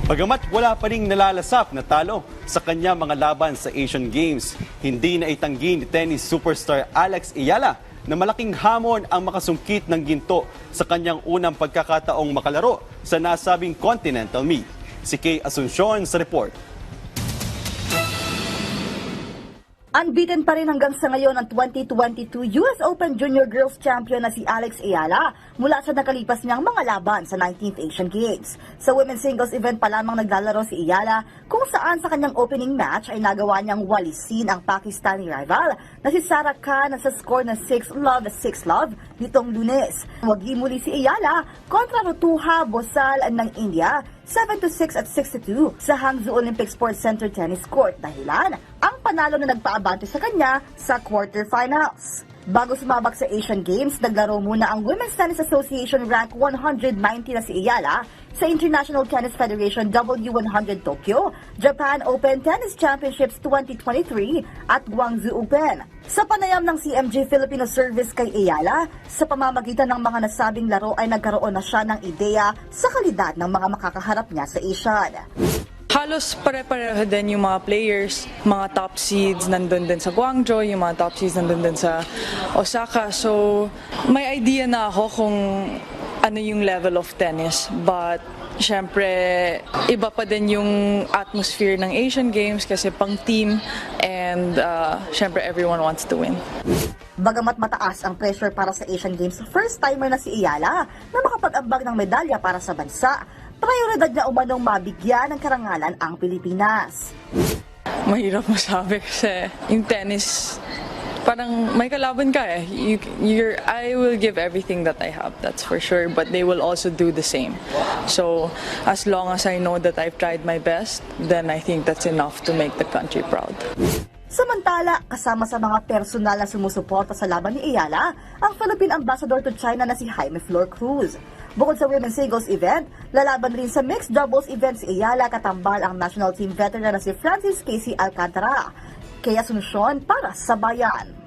Bagamat wala pa ring nalalasap na talo sa kanya mga laban sa Asian Games, hindi na itanggi ni tennis superstar Alex Ayala na malaking hamon ang makasungkit ng ginto sa kanyang unang pagkakataong makalaro sa nasabing Continental Meet. Si Kay Asuncion sa report. Unbeaten pa rin hanggang sa ngayon ang 2022 US Open Junior Girls Champion na si Alex Ayala mula sa nakalipas niyang mga laban sa 19th Asian Games. Sa women's singles event pa lamang naglalaro si Ayala kung saan sa kanyang opening match ay nagawa niyang walisin ang Pakistani rival na si Sarah Khan sa score na 6-love nitong Lunes. Wagi muli si Ayala kontra Rutuja Bosal ng India 7-6 at 6-2 sa Hangzhou Olympic Sports Center tennis court dahilan ang panalo na nagpaabante sa kanya sa quarterfinals. Bago sumabak sa Asian Games, naglaro muna ang Women's Tennis Association rank 190 na si Ayala sa International Tennis Federation W100 Tokyo, Japan Open Tennis Championships 2023 at Guangzhou Open. Sa panayam ng CMG Filipino Service kay Ayala, sa pamamagitan ng mga nasabing laro ay nagkaroon na siya ng ideya sa kalidad ng mga makakaharap niya sa Asian. Halos pare-pareho din yung mga players, mga top seeds nandun din sa Guangzhou, yung mga top seeds nandun din sa Osaka. So, may idea na ako kung ano yung level of tennis. But, syempre, iba pa din yung atmosphere ng Asian Games kasi pang team and syempre everyone wants to win. Bagamat mataas ang pressure para sa Asian Games, first-timer na si Ayala na makapag-ambag ng medalya para sa bansa. Prioridad niya umanong mabigyan ng karangalan ang Pilipinas. Mahirap masabi kasi yung tennis, parang may kalaban ka eh. I will give everything that I have, that's for sure, but they will also do the same. So, as long as I know that I've tried my best, then I think that's enough to make the country proud. Samantala, kasama sa mga personal na sumusuporta sa laban ni Ayala, ang Philippine Ambassador to China na si Jaime Flor Cruz. Bukod sa women's singles event, lalaban rin sa mixed doubles event si Ayala, katambal ang national team veteran na si Francis Casey Alcantara. Kay Asuncion para sa Bayan.